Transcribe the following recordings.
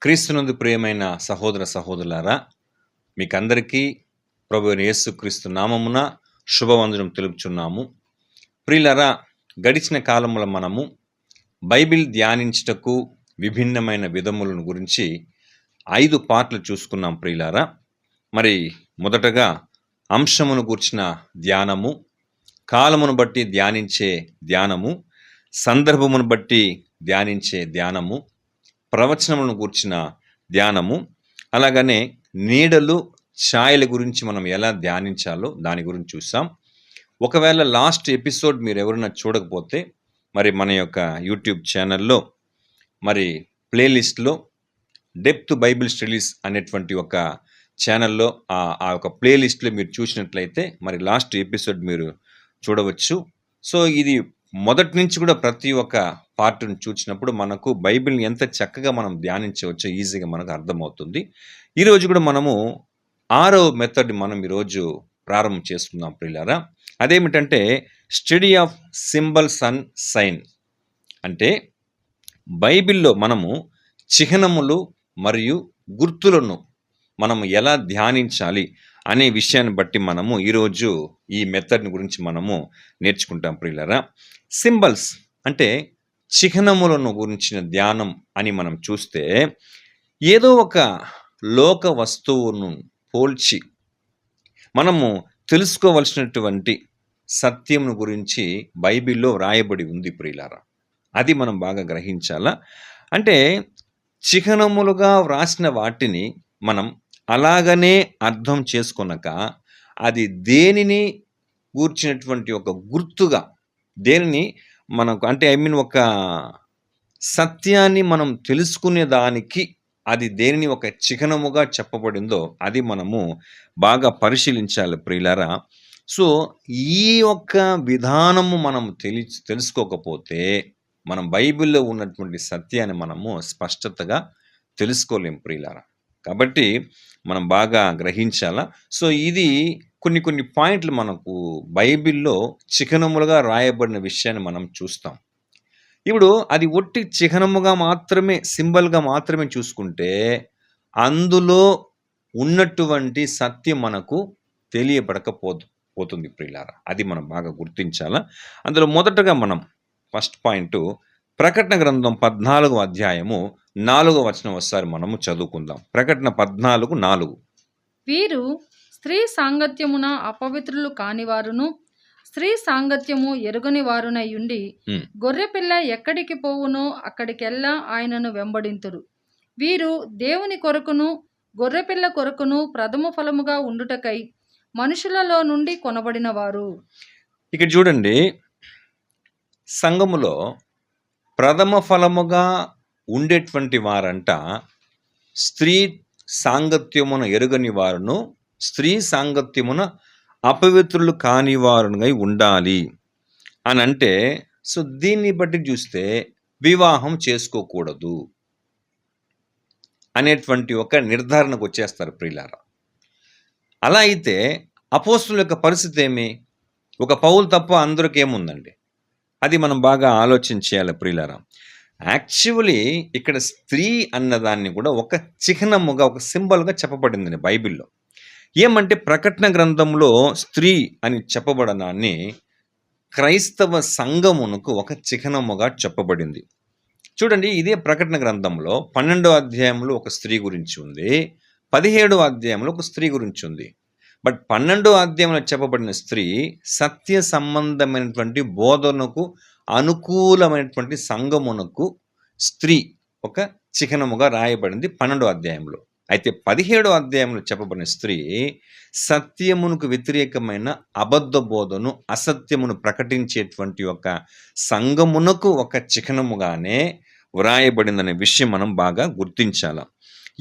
క్రీస్తునందు ప్రియమైన సహోదర సహోదరులారా, మీకందరికీ ప్రభువైన యేసుక్రీస్తు నామమున శుభవందనం తెలుపుచున్నాము. ప్రియులారా, గడిచిన కాలములో మనము బైబిల్ ధ్యానించుటకు విభిన్నమైన విధములను గురించి 5 పార్ట్లు చూసుకున్నాం ప్రియులారా. మరి మొదటగా అంశమును గూర్చిన ధ్యానము, కాలమును బట్టి ధ్యానించే ధ్యానము, సందర్భమును బట్టి ధ్యానించే ధ్యానము, ప్రవచనములను గూర్చిన ధ్యానము, అలాగనే నీడలు ఛాయల గురించి మనం ఎలా ధ్యానించాలో దాని గురించి చూసాం. ఒకవేళ లాస్ట్ ఎపిసోడ్ మీరు ఎవరైనా చూడకపోతే మరి మన యొక్క యూట్యూబ్ ఛానల్లో మరి ప్లేలిస్ట్లో డెప్త్ బైబిల్ స్టడీస్ అనేటువంటి ఒక ఛానల్లో ఆ ఒక ప్లేలిస్ట్లో మీరు చూసినట్లయితే మరి లాస్ట్ ఎపిసోడ్ మీరు చూడవచ్చు. సో ఇది మొదటి నుంచి కూడా ప్రతి ఒక్క పార్ట్ను చూసినప్పుడు మనకు బైబిల్ని ఎంత చక్కగా మనం ధ్యానించవచ్చో ఈజీగా మనకు అర్థమవుతుంది. ఈరోజు కూడా మనము 6వ మెథడ్ మనం ఈరోజు ప్రారంభం చేసుకుందాం ప్రియులారా. అదేమిటంటే study of symbols and sign. అంటే బైబిల్లో మనము చిహ్నములు మరియు గుర్తులను మనము ఎలా ధ్యానించాలి అనే విషయాన్ని బట్టి మనము ఈరోజు ఈ మెథడ్ని గురించి మనము నేర్చుకుంటాం ప్రియులారా. సింబల్స్ అంటే చిహ్నములను గురించిన ధ్యానం అని మనం చూస్తే ఏదో ఒక లోక వస్తువును పోల్చి మనము తెలుసుకోవలసినటువంటి సత్యమును గురించి బైబిల్లో వ్రాయబడి ఉంది ప్రియులారా. అది మనం బాగా గ్రహించాలా. అంటే చిహ్నములుగా వ్రాసిన వాటిని మనం అలాగనే అర్థం చేసుకొనక అది దేనిని గూర్చినటువంటి ఒక గుర్తుగా, దేనిని మనకు అంటే ఒక సత్యాన్ని మనం తెలుసుకునే దానికి అది దేనిని ఒక చిహ్నముగా చెప్పబడిందో అది మనము బాగా పరిశీలించాలి ప్రియులారా. సో ఈ యొక్క విధానము మనం తెలుసుకోకపోతే మనం బైబిల్లో ఉన్నటువంటి సత్యాన్ని మనము స్పష్టతగా తెలుసుకోలేం ప్రియులారా. కాబట్టి మనం బాగా గ్రహించాలా. సో ఇది కొన్ని పాయింట్లు మనకు బైబిల్లో చిహ్నములుగా రాయబడిన విషయాన్ని మనం చూస్తాం. ఇప్పుడు అది ఒట్టి చిహ్నముగా మాత్రమే, సింబల్గా మాత్రమే చూసుకుంటే అందులో ఉన్నటువంటి సత్యం మనకు తెలియబడకపోతుంది ప్రియులారా. అది మనం బాగా గుర్తించాలా. అందులో మొదటగా మనం ఫస్ట్ పాయింట్ ప్రకటన గ్రంథం 14వ అధ్యాయము 4వ వచనం ఒకసారి మనము చదువుకుందాం. ప్రకటన 14:4. వీరు స్త్రీ సాంగత్యమున అపవిత్రులు కానివారును స్త్రీ సాంగత్యము ఎరుగని వారునయుండి గొర్రెపిల్ల ఎక్కడికి పోవునో అక్కడికెల్లా ఆయనను వెంబడింతురు. వీరు దేవుని కొరకును గొర్రెపిల్ల కొరకును ప్రథమ ఫలముగా ఉండుటకై మనుషులలో నుండి కొనబడిన వారు. ఇక్కడ చూడండి, సంఘములో ప్రథమ ఫలముగా ఉండేటువంటి వారంట స్త్రీ సాంగత్యమున ఎరుగని వారును స్త్రీ సాంగత్యమున అపవిత్రులు కాని వారునై ఉండాలి అని అంటే, సో దీన్ని బట్టి చూస్తే వివాహం చేసుకోకూడదు అనేటువంటి ఒక నిర్ధారణకు వచ్చేస్తారు ప్రియులారా. అలా అయితే అపోస్తుల యొక్క పరిస్థితి ఏమి? ఒక పౌలు తప్ప అందరికి ఏముందండి? అది మనం బాగా ఆలోచించేయాలి ప్రియులారా. యాక్చువల్లీ ఇక్కడ స్త్రీ అన్నదాన్ని కూడా ఒక చిహ్నముగా, ఒక సింబల్గా చెప్పబడింది బైబిల్లో. ఏమంటే ప్రకటన గ్రంథంలో స్త్రీ అని చెప్పబడడాన్ని క్రైస్తవ సంఘమునకు ఒక చిహ్నముగా చెప్పబడింది. చూడండి, ఇదే ప్రకటన గ్రంథంలో 12వ అధ్యాయంలో ఒక స్త్రీ గురించి ఉంది, 17వ అధ్యాయంలో ఒక స్త్రీ గురించి ఉంది. బట్ 12వ అధ్యాయంలో చెప్పబడిన స్త్రీ సత్య సంబంధమైనటువంటి బోధనకు అనుకూలమైనటువంటి సంఘమునకు స్త్రీ ఒక చిహ్నముగా రాయబడింది 12వ అధ్యాయంలో. అయితే 17వ అధ్యాయంలో చెప్పబడిన స్త్రీ సత్యమునకు వ్యతిరేకమైన అబద్ధ బోధను, అసత్యమును ప్రకటించేటువంటి ఒక సంఘమునకు ఒక చిహ్నముగానే వ్రాయబడిందనే విషయం మనం బాగా గుర్తించాలి.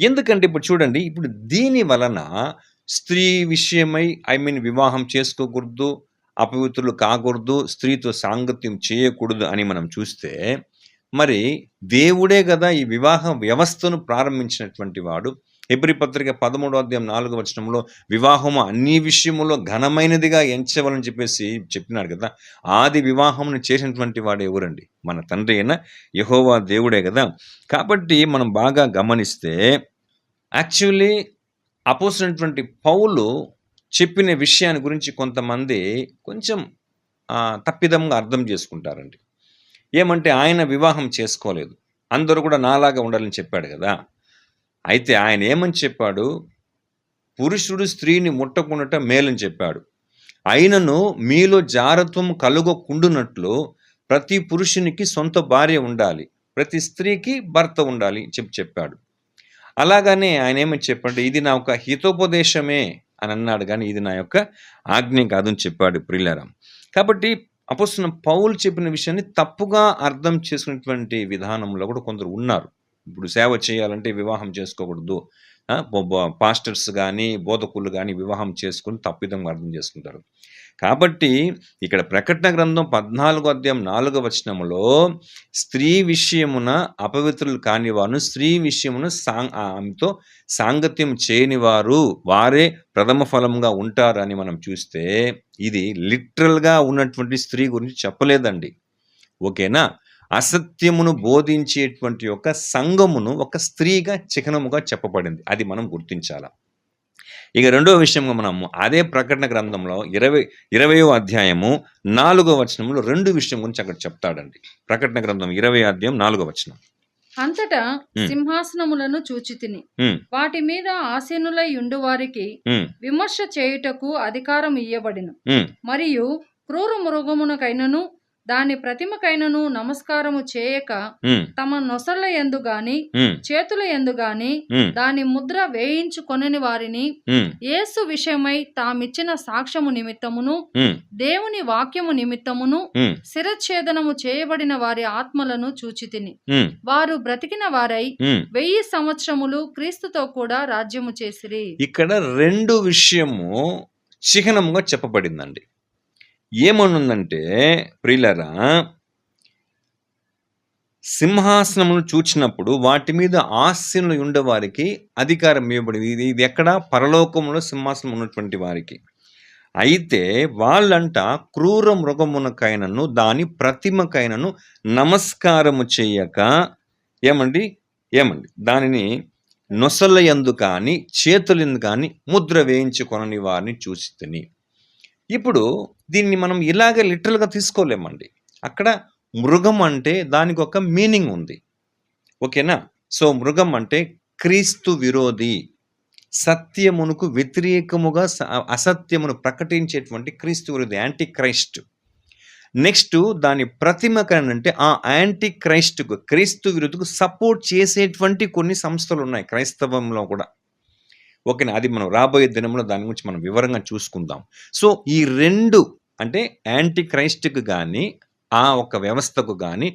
ఎందుకంటే ఇప్పుడు చూడండి, ఇప్పుడు దీని వలన స్త్రీ విషయమై వివాహం చేసుకోకూడదు, అపవిత్రులు కాకూడదు, స్త్రీతో సాంగత్యం చేయకూడదు అని మనం చూస్తే, మరి దేవుడే కదా ఈ వివాహ వ్యవస్థను ప్రారంభించినటువంటి వాడు. హెబ్రీ పత్రిక 13:4 వివాహము అన్ని విషయములో ఘనమైనదిగా ఎంచవలని చెప్పేసి చెప్పినాడు కదా. ఆది వివాహమును చేసినటువంటి వాడు ఎవరండి? మన తండ్రి అయిన యెహోవా దేవుడే కదా. కాబట్టి మనం బాగా గమనిస్తే యాక్చువల్లీ అపోస్తలుడైనటువంటి పౌలు చెప్పిన విషయాన్ని గురించి కొంతమంది కొంచెం తప్పిదంగా అర్థం చేసుకుంటారండి. ఏమంటే ఆయన వివాహం చేసుకోలేదు, అందరూ కూడా నాలాగా ఉండాలని చెప్పాడు కదా. అయితే ఆయన ఏమని చెప్పాడు? పురుషుడు స్త్రీని ముట్టకుండాట మేలని చెప్పాడు. అయినను మీలో జారత్వం కలుగకుండునట్లు ప్రతి పురుషునికి సొంత భార్య ఉండాలి, ప్రతి స్త్రీకి భర్త ఉండాలి చెప్పాడు. అలాగనే ఆయన ఏమని చెప్పాడు? ఇది నా యొక్క హితోపదేశమే అని అన్నాడు, కానీ ఇది నా యొక్క ఆజ్ఞ కాదని చెప్పాడు ప్రియులారా. కాబట్టి అపోస్తలుడైన పౌలు చెప్పిన విషయాన్ని తప్పుగా అర్థం చేసుకునేటువంటి విధానంలో కూడా కొందరు ఉన్నారు. ఇప్పుడు సేవ చేయాలంటే వివాహం చేసుకోకూడదు, పాస్టర్స్ కానీ బోధకులు కానీ వివాహం చేసుకుని తప్పిదంగా అర్థం చేసుకుంటారు. కాబట్టి ఇక్కడ ప్రకటన గ్రంథం 14:4 స్త్రీ విషయమున అపవిత్రులు కాని వారు, స్త్రీ విషయమున ఆమెతో సాంగత్యం చేయని వారు వారే ప్రథమ ఫలంగా ఉంటారు అని మనం చూస్తే ఇది లిటరల్గా ఉన్నటువంటి స్త్రీ గురించి చెప్పలేదండి. ఓకేనా? అసత్యమును బోధించేటువంటి ఒక సంఘమును ఒక స్త్రీగా చిహ్నముగా చెప్పబడింది. అది మనం గుర్తించాల. ఇక రెండవ విషయంగా మనము అదే ప్రకటన గ్రంథంలో 20వ అధ్యాయము 4వ వచనంలో 2 విషయం గురించి అక్కడ చెప్తాడండి. ప్రకటన గ్రంథం 20వ అధ్యాయం 4వ వచనం. అంతటా సింహాసనములను చూచితిని, వాటి మీద ఆసీనులై ఉండు వారికి విమర్శ చేయుటకు అధికారం ఇయ్యబడిను. మరియు క్రూర మృగమునకైనను దాని ప్రతిమకైనను నమస్కారము చేయక తమ నొసళ్ళ యందు గాని చేతుల యందు గాని దాని ముద్ర వేయించుకొనని వారిని యేసు విషయమై తామిచ్చిన సాక్ష్యము నిమిత్తమును దేవుని వాక్యము నిమిత్తమును శిరచ్ఛేదనము చేయబడిన వారి ఆత్మలను చూచితిని. వారు బ్రతికిన వారై 1000 సంవత్సరములు క్రీస్తుతో కూడా రాజ్యము చేసిరి. ఇక్కడ 2 విషయము చిహ్నముగా చెప్పబడిందండి. ఏమనుందంటే ప్రియులారా, సింహాసనమును చూచినప్పుడు వాటి మీద ఆసీనులు ఉండే వారికి అధికారం ఇవ్వబడింది. ఇది ఎక్కడ? పరలోకంలో సింహాసనం ఉన్నటువంటి వారికి. అయితే వాళ్ళంట క్రూర మృగమునకైనను దాని ప్రతిమకైనను నమస్కారము చేయక ఏమండి దానిని నొసల యందు కానీ చేతులందు కానీ ముద్ర వేయించుకొనని వారిని చూసితిని. ఇప్పుడు దీన్ని మనం ఇలాగే లిటరల్గా తీసుకోలేమండి. అక్కడ మృగం అంటే దానికి ఒక మీనింగ్ ఉంది. ఓకేనా? సో మృగం అంటే క్రీస్తు విరోధి, సత్యమునకు వ్యతిరేకముగా అసత్యమును ప్రకటించేటువంటి క్రీస్తు విరోధి, యాంటీ క్రైస్ట్. నెక్స్ట్ దాని ప్రతిమకనంటే ఆ యాంటీ క్రైస్ట్కు, క్రీస్తు విరోధికు సపోర్ట్ చేసేటువంటి కొన్ని సంస్థలు ఉన్నాయి క్రైస్తవంలో కూడా. ఓకేనా? అది మనం రాబోయే దినంలో దాని గురించి మనం వివరంగా చూసుకుందాం. సో ఈ 2 అంటే యాంటీ క్రైస్ట్కు కానీ ఆ ఒక వ్యవస్థకు కానీ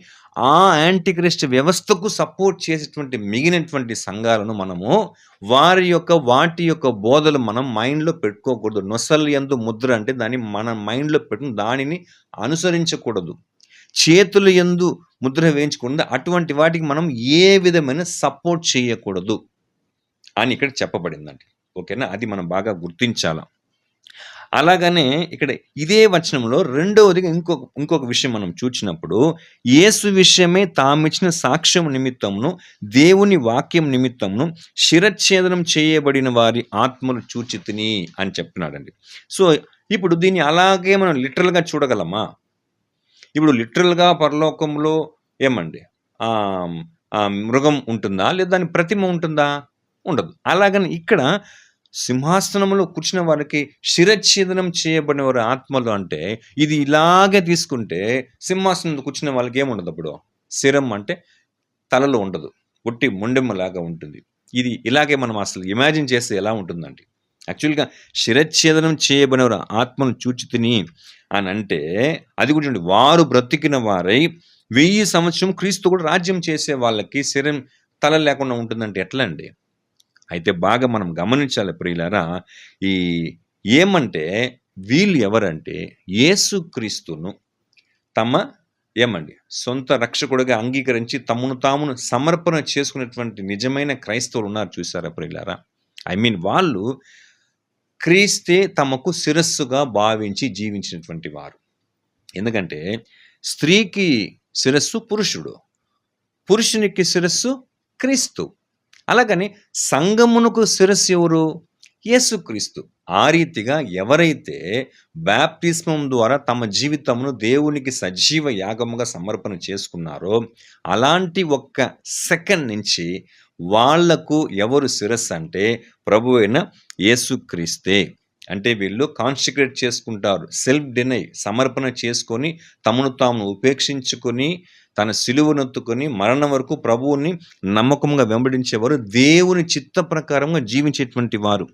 ఆ యాంటీ క్రైస్ట్ వ్యవస్థకు సపోర్ట్ చేసేటువంటి మిగిలినటువంటి సంఘాలను మనము వాటి యొక్క బోధలు మనం మైండ్లో పెట్టుకోకూడదు. నొసలు యందు ముద్ర అంటే దాన్ని మన మైండ్లో పెట్టుకుని దానిని అనుసరించకూడదు. చేతుల యందు ముద్ర వేయించకూడదు. అటువంటి వాటికి మనం ఏ విధమైన సపోర్ట్ చేయకూడదు అని ఇక్కడ చెప్పబడిందండి. ఓకేనా? అది మనం బాగా గుర్తించాల. అలాగనే ఇక్కడ ఇదే వచనంలో రెండవదిగా ఇంకొక విషయం మనం చూచినప్పుడు యేసు విషయమే తామిచ్చిన సాక్ష్యం నిమిత్తమును దేవుని వాక్యం నిమిత్తమును శిరచ్ఛేదనం చేయబడిన వారి ఆత్మలు చూచితిని అని చెప్తున్నాడండి. సో ఇప్పుడు దీన్ని అలాగే మనం లిటరల్గా చూడగలమా? ఇప్పుడు లిటరల్గా పరలోకంలో మృగం ఉంటుందా, లేదా దాని ప్రతిమ ఉంటుందా? ఉండదు. అలాగని ఇక్కడ సింహాసనంలో కూర్చున్న వారికి శిరచ్ఛేదనం చేయబడిన వారి ఆత్మలు అంటే ఇది ఇలాగే తీసుకుంటే సింహాసనంలో కూర్చున్న వాళ్ళకి ఏముండదు. అప్పుడు శిరం అంటే తలలో ఉండదు, ఒట్టి మొండెమ్మలాగా ఉంటుంది. ఇది ఇలాగే మనం అసలు ఇమాజిన్ చేస్తే ఎలా ఉంటుందండి? యాక్చువల్గా శిరచ్ఛేదనం చేయబడిన వారి ఆత్మను చూచితిని అని అంటే అది కూడా వారు బ్రతికిన వారై 1000 సంవత్సరం క్రీస్తు కూడా రాజ్యం చేసే వాళ్ళకి శిరం తల లేకుండా ఉంటుందంటే ఎట్లా అండి? అయితే బాగా మనం గమనించాలి ప్రియులారా. ఏమంటే వీళ్ళు ఎవరంటే యేసుక్రీస్తును తమ ఏమండి సొంత రక్షకుడిగా అంగీకరించి తమను తామును సమర్పణ చేసుకునేటువంటి నిజమైన క్రైస్తవులు ఉన్నారు చూసారా ప్రియులారా. వాళ్ళు క్రీస్తే తమకు శిరస్సుగా భావించి జీవించినటువంటి వారు. ఎందుకంటే స్త్రీకి శిరస్సు పురుషుడు, పురుషునికి శిరస్సు క్రీస్తు. అలాగని సంఘమునకు శిరస్సు ఎవరు? యేసుక్రీస్తు. ఆ రీతిగా ఎవరైతే బాప్తిస్మం ద్వారా తమ జీవితమును దేవునికి సజీవ యాగముగా సమర్పణ చేసుకున్నారో అలాంటి ఒక్క సెకండ్ నుంచి వాళ్లకు ఎవరు శిరస్సు అంటే ప్రభువైన యేసుక్రీస్తే. అంటే వీళ్ళు కాన్సక్రేట్ చేసుకుంటారు, సెల్ఫ్ డినై సమర్పణ చేసుకొని తమను తాము ఉపేక్షించుకొని తన సిలువనొత్తుకొని మరణం వరకు ప్రభువుని నమ్మకంగా వెంబడించేవారు, దేవుని చిత్త ప్రకారంగా జీవించేటువంటి వారు.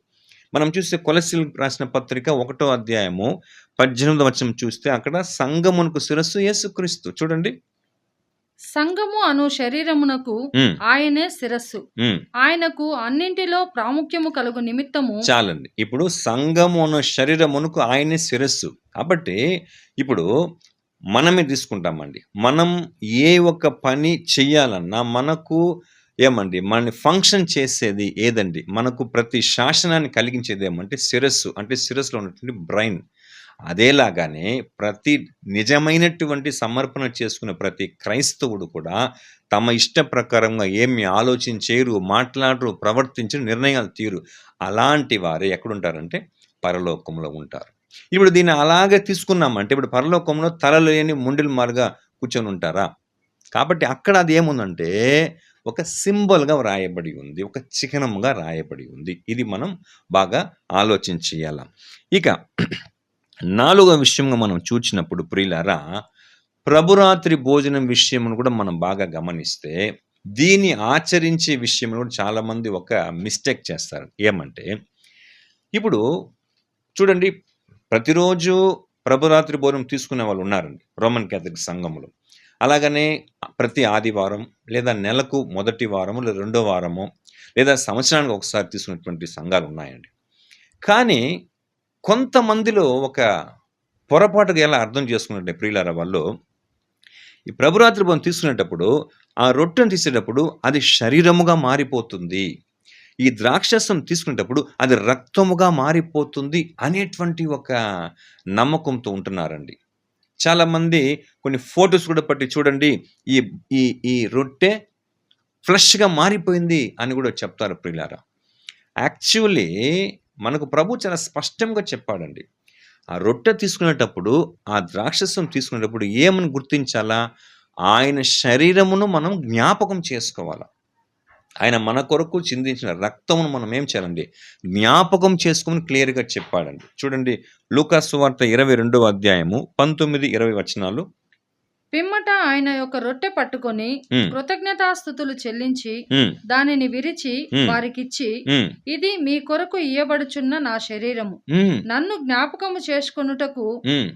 మనం చూస్తే కొలస్సీలకు రాసిన పత్రిక 1వ అధ్యాయము 18వ వచనం చూస్తే అక్కడ సంఘమునకు శిరస్సు యేసుక్రీస్తు. చూడండి, సంఘము అను శరీరమునకు ఆయనే శిరస్సు, ఆయనకు అన్నింటిలో ప్రాముఖ్యము కలుగు నిమిత్తము. చాలండి. ఇప్పుడు సంఘము అను శరీరమునకు ఆయనే శిరస్సు. కాబట్టి ఇప్పుడు మనమే తీసుకుంటామండి. మనం ఏ ఒక్క పని చెయ్యాలన్నా మనకు మన ఫంక్షన్ చేసేది ఏదండి? మనకు ప్రతి శాసనాన్ని కలిగించేది ఏమంటే శిరస్సు. అంటే శిరస్సులో ఉన్నటువంటి బ్రెయిన్. అదేలాగానే ప్రతి నిజమైనటువంటి సమర్పణ చేసుకునే ప్రతి క్రైస్తవుడు కూడా తమ ఇష్ట ప్రకారంగా ఏమి ఆలోచించేరు, మాట్లాడరు, ప్రవర్తించరు, నిర్ణయాలు తీరు. అలాంటి వారే ఎక్కడుంటారంటే పరలోకంలో ఉంటారు. ఇప్పుడు దీన్ని అలాగే తీసుకున్నామంటే ఇప్పుడు పరలోకంలో తలలేని ముండిలు మారుగా కూర్చొని ఉంటారా? కాబట్టి అక్కడ అది ఏముందంటే ఒక సింబల్గా రాయబడి ఉంది, ఒక చిహ్నంగా రాయబడి ఉంది. ఇది మనం బాగా ఆలోచించేయాల. ఇక 4వ విషయంగా మనం చూచినప్పుడు ప్రియులారా, ప్రభురాత్రి భోజనం విషయమును కూడా మనం బాగా గమనిస్తే దీన్ని ఆచరించే విషయంలో కూడా చాలామంది ఒక మిస్టేక్ చేస్తారు. ఏమంటే ఇప్పుడు చూడండి, ప్రతిరోజు ప్రభురాత్రి భోజనం తీసుకునే వాళ్ళు ఉన్నారండి రోమన్ క్యాథలిక్ సంఘంలో. అలాగనే ప్రతి ఆదివారం లేదా నెలకు మొదటి వారము లేదా రెండో వారము లేదా సంవత్సరానికి ఒకసారి తీసుకున్నటువంటి సంఘాలు ఉన్నాయండి. కానీ కొంతమందిలో ఒక పొరపాటుగా ఎలా అర్థం చేసుకున్నట్టే ప్రియులారా, వాళ్ళు ఈ ప్రభురాత్రి భోజనం తీసుకునేటప్పుడు ఆ రొట్టెను తీసేటప్పుడు అది శరీరముగా మారిపోతుంది, ఈ ద్రాక్షరసం తీసుకునేటప్పుడు అది రక్తముగా మారిపోతుంది అనేటువంటి ఒక నమ్మకంతో ఉంటున్నారండి. చాలామంది కొన్ని ఫొటోస్ కూడా పట్టి చూడండి, ఈ ఈ ఈ రొట్టె ఫ్లెష్గా మారిపోయింది అని కూడా చెప్తారు ప్రియులారా. యాక్చువల్లీ మనకు ప్రభు చాలా స్పష్టంగా చెప్పాడండి. ఆ రొట్టె తీసుకునేటప్పుడు ఆ ద్రాక్షరసం తీసుకునేటప్పుడు ఏమని గుర్తించాలా? ఆయన శరీరమును మనం జ్ఞాపకం చేసుకోవాలా. ఆయన మన కొరకు చిందించిన రక్తమును మనం ఏం చేయాలండి? జ్ఞాపకం చేసుకుని క్లియర్గా చెప్పాడండి. చూడండి, లూకా సువార్త 22వ అధ్యాయము 19-20 వచనాలు. పిమ్మట ఆయన యొక్క రొట్టె పట్టుకొని కృతజ్ఞతాస్తుతులు చెల్లించి దానిని విరిచి వారికిచ్చి, ఇది మీ కొరకు ఇయ్యబడుచున్న నా శరీరము, నన్ను జ్ఞాపకము చేసుకొనుటకు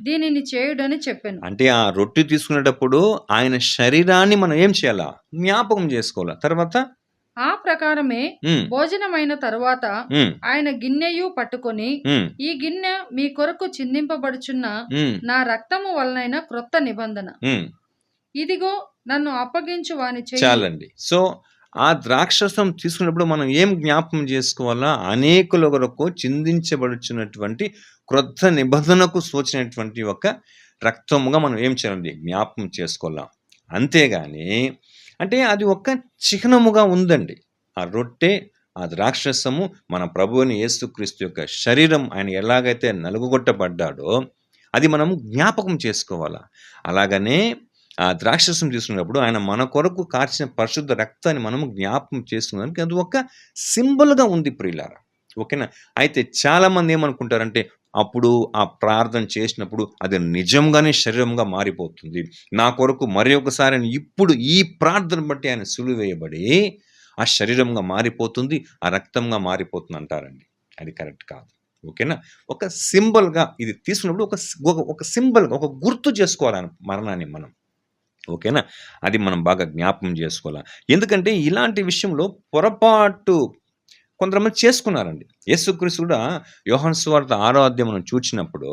దీనిని చేయుడని చెప్పాను. అంటే ఆ రొట్టె తీసుకునేటప్పుడు ఆయన శరీరాన్ని మనం ఏం చేయాలా? జ్ఞాపకం చేసుకోవాలా. తర్వాత ఆ ప్రకారమే భోజనమైన తరువాత ఆయన గిన్నెయు పట్టుకొని, ఈ గిన్నె మీ కొరకు చిందింపబడుచున్న నా రక్తము వలనైన క్రొత్త నిబంధన, ఇదిగో నన్ను అప్పగించు వాని చెయ్యి. చాలండి. సో ఆ ద్రాక్షరసం తీసుకున్నప్పుడు మనం ఏం జ్ఞాపకం చేసుకోవాలా? అనేకుల కొరకు చిందించబడుచున్నటువంటి క్రొత్త నిబంధనకు సూచినటువంటి ఒక రక్తముగా మనం ఏం చేయాలండి? జ్ఞాపకం చేసుకోవాలా. అంతేగాని అంటే అది ఒక చిహ్నముగా ఉందండి. ఆ రొట్టె, ఆ ద్రాక్షరసము మన ప్రభువుని యేసుక్రీస్తు యొక్క శరీరం. ఆయన ఎలాగైతే నలుగుగొట్టబడ్డాడో అది మనం జ్ఞాపకం చేసుకోవాలా. అలాగనే ఆ ద్రాక్షరసం తీసుకున్నప్పుడు ఆయన మన కొరకు కార్చిన పరిశుద్ధ రక్తాన్ని మనం జ్ఞాపకం చేసుకున్నానికి అది ఒక సింబల్గా ఉంది ప్రియులారా. ఓకేనా? అయితే చాలామంది ఏమనుకుంటారంటే అప్పుడు ఆ ప్రార్థన చేసినప్పుడు అది నిజంగానే శరీరంగా మారిపోతుంది, నా కొరకు మరి ఒకసారి ఇప్పుడు ఈ ప్రార్థన బట్టి ఆయన సిలువ వేయబడి ఆ శరీరంగా మారిపోతుంది, ఆ రక్తంగా మారిపోతుంది అంటారండి. అది కరెక్ట్ కాదు. ఓకేనా? ఒక సింబల్గా ఇది తీసుకున్నప్పుడు ఒక సింబల్గా ఒక గుర్తు చేసుకోవాలి మరణాన్ని మనం. ఓకేనా? అది మనం బాగా జ్ఞాపకం చేసుకోవాలి. ఎందుకంటే ఇలాంటి విషయంలో పొరపాటు కొంతమంది చేసుకున్నారండి. యేసుక్రీస్తు కూడా యోహాను సువార్త 6వ అధ్యాయం మనం చూచినప్పుడు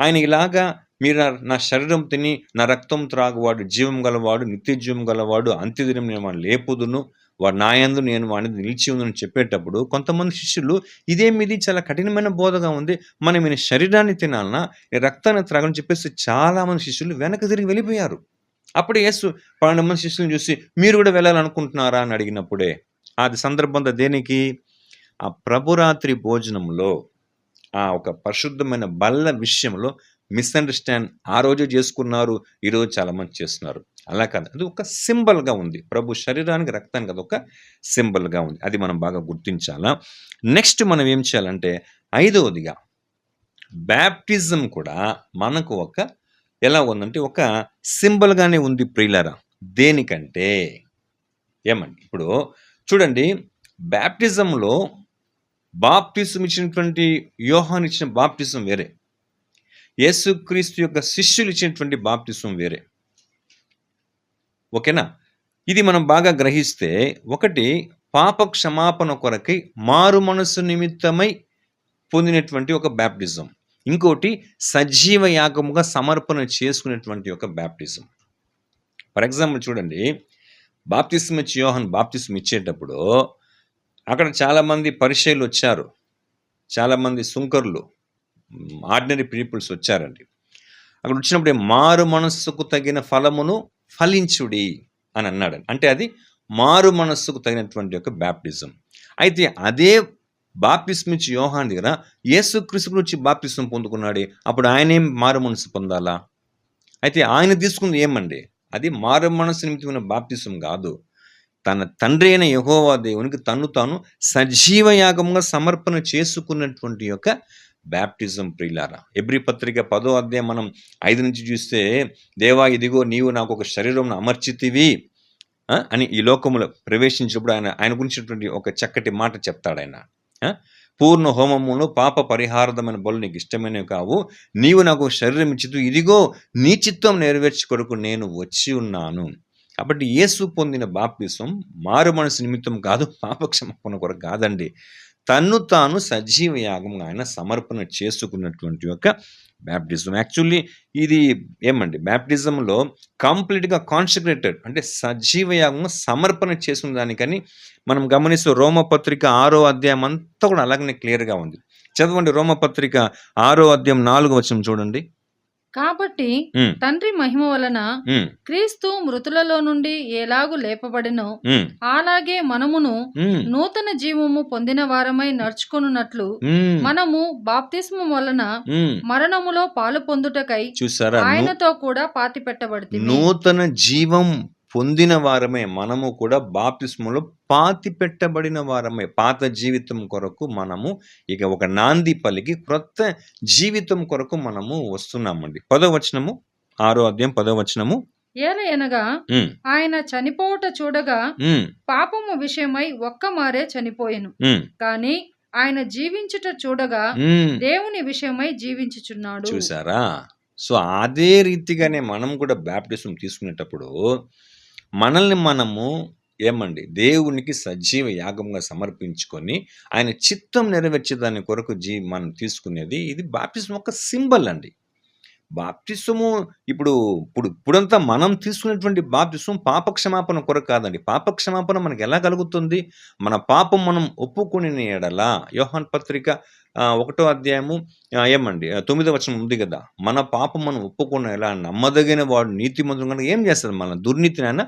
ఆయన ఇలాగా మీరు నా శరీరం తిని నా రక్తం త్రాగువాడు జీవం గలవాడు, నిత్య జీవం గలవాడు, అంత్యదినం నేను వాడిని లేపుదును, వాడు నా యందు నేను వాడిని నిలిచి ఉందని చెప్పేటప్పుడు కొంతమంది శిష్యులు ఇది చాలా కఠినమైన బోధగా ఉంది, మనం ఈయన శరీరాన్ని తినాలన్నా ఈ రక్తాన్ని త్రాగని చెప్పేసి చాలామంది శిష్యులు వెనక్కి తిరిగి వెళ్ళిపోయారు. అప్పుడు యేసు 12 మంది శిష్యులను చూసి మీరు కూడా వెళ్ళాలనుకుంటున్నారా అని అడిగినప్పుడే అది సందర్భంతో దేనికి, ఆ ప్రభురాత్రి భోజనంలో ఆ ఒక పరిశుద్ధమైన బల్ల విషయంలో మిస్అండర్స్టాండ్ ఆ రోజు చేసుకున్నారు, ఈరోజు చాలా మంది చేస్తున్నారు. అలా కాదు, అది ఒక సింబల్గా ఉంది, ప్రభు శరీరానికి రక్తానికి అది ఒక సింబల్గా ఉంది. అది మనం బాగా గుర్తించాలా. నెక్స్ట్ మనం ఏం చేయాలంటే 5వదిగా బ్యాప్టిజం కూడా మనకు ఒక ఎలా ఉందంటే ఒక సింబల్గానే ఉంది ప్రియులారా. దేనికంటే ఏమండి, ఇప్పుడు చూడండి, బ్యాప్టిజంలో బాప్టిజం ఇచ్చినటువంటి యోహాను ఇచ్చిన బాప్టిజం వేరే, యేసుక్రీస్తు యొక్క శిష్యులు ఇచ్చినటువంటి బాప్టిజం వేరే. ఓకేనా? ఇది మనం బాగా గ్రహిస్తే, ఒకటి పాప క్షమాపణ కొరకై మారు మనస్సు నిమిత్తమై పొందినటువంటి ఒక బ్యాప్టిజం, ఇంకోటి సజీవ యాగముగా సమర్పణ చేసుకునేటువంటి ఒక బ్యాప్టిజం. ఫర్ ఎగ్జాంపుల్ చూడండి, బాప్తిస్మ ఇచ్చి యోహాను బాప్తిస్మ ఇచ్చేటప్పుడు అక్కడ చాలామంది పరిచయులు వచ్చారు, చాలామంది సుంకరులు, ఆర్డినరీ పీపుల్స్ వచ్చారండి. అక్కడ వచ్చినప్పుడు మారు మనస్సుకు తగిన ఫలమును ఫలించుడి అని అన్నాడు. అంటే అది మారు మనస్సుకు తగినటువంటి ఒక బ్యాప్టిజం. అయితే అదే బాప్తిస్మ ఇచ్చి యోహాను దగ్గర యేసుక్రీస్తు గురించి బాప్తిస్మ పొందుకున్నాడు, అప్పుడు ఆయనేం మారు మనస్సు పొందాలా? అయితే ఆయన తీసుకుంది ఏమండి, అది మారు మనస్సు నిమిత్తమైన బాప్తిస్మ కాదు, తన తండ్రి అయిన యెహోవా దేవునికి తను తాను సజీవ యాగంగా సమర్పణ చేసుకున్నటువంటి యొక్క బ్యాప్టిజం ప్రియులారా. హెబ్రీ పత్రిక 10వ అధ్యాయం మనం 5 నుంచి చూస్తే, దేవా ఇదిగో నీవు నాకు ఒక శరీరం అమర్చితివి అని ఈ లోకములో ప్రవేశించినప్పుడు ఆయన గురించినటువంటి ఒక చక్కటి మాట చెప్తాడు ఆయన. పూర్ణ హోమమును పాప పరిహారదమైన బలు నీకు ఇష్టమైనవి కావు, నీవు నాకు శరీరం ఇచ్చితు, ఇదిగో నీ చిత్తం నెరవేర్చి కొరకు నేను వచ్చి ఉన్నాను. కాబట్టి యేసు పొందిన బాప్తిసం మారు మనసు నిమిత్తం కాదు, పాప క్షమాపణ కొరకు కాదండి, తన్ను తాను సజీవ యాగంగా ఆయన సమర్పణ చేసుకున్నటువంటి యొక్క బ్యాప్టిజం. యాక్చువల్లీ ఇది ఏమండి, బ్యాప్టిజంలో కంప్లీట్గా కాన్సక్రేటెడ్ అంటే సజీవ యాగంగా సమర్పణ చేసుకున్న దానికని మనం గమనిస్తూ రోమపత్రిక 6వ అధ్యాయం అంతా కూడా అలాగనే క్లియర్గా ఉంది. చదవండి, రోమపత్రిక 6వ అధ్యాయం 4వ వచనం చూడండి. కాబట్టి తండ్రి మహిమ వలన క్రీస్తు మృతులలో నుండి ఎలాగు లేపబడినో అలాగే మనమును నూతన జీవము పొందిన వారమై నడుచుకొనున్నట్లు మనము బాప్తిస్మం వలన మరణములో పాలు పొందుటకై చూసారా, ఆయనతో కూడా పాతి పెట్టబడితిమి. నూతన జీవం పొందిన వారమే మనము కూడా బాప్తిస్మలో పాతి పెట్టబడిన వారమే. పాత జీవితం కొరకు మనము ఇక ఒక నాంది పలికి క్రొత్త జీవితం కొరకు మనము వస్తున్నామండి. 10వ వచనము, 6వ అధ్యాయం 10వ వచనము. ఏలయనగా ఆయన చనిపోవుట చూడగా పాపము విషయమై ఒక్క మారే చనిపోయెను, కానీ ఆయన జీవించుట చూడగా దేవుని విషయమై జీవించుచున్నాడు. చూసారా? సో అదే రీతిగానే మనం కూడా బాప్టిజం తీసుకునేటప్పుడు మనల్ని మనము ఏమండి దేవునికి సజీవ యాగంగా సమర్పించుకొని ఆయన చిత్తం నెరవేర్చే దాని కొరకు మనం తీసుకునేది ఇది బాప్టిజం ఒక సింబల్ అండి. బాప్టిజము ఇప్పుడంతా మనం తీసుకునేటువంటి బాప్టిజం పాప క్షమాపణ కొరకు కాదండి. పాప క్షమాపణ మనకి ఎలా కలుగుతుంది? మన పాపం మనం ఒప్పుకొని ఎడలా. యోహాను పత్రిక 1వ అధ్యాయము ఏమండి 9వ వచనం ఉంది కదా, మన పాపం మనం ఒప్పుకున్న ఎలా నమ్మదగిన వాడు నీతిమంతుడు కనుక ఏం చేస్తాడు, మన దుర్నీతిని ఆయన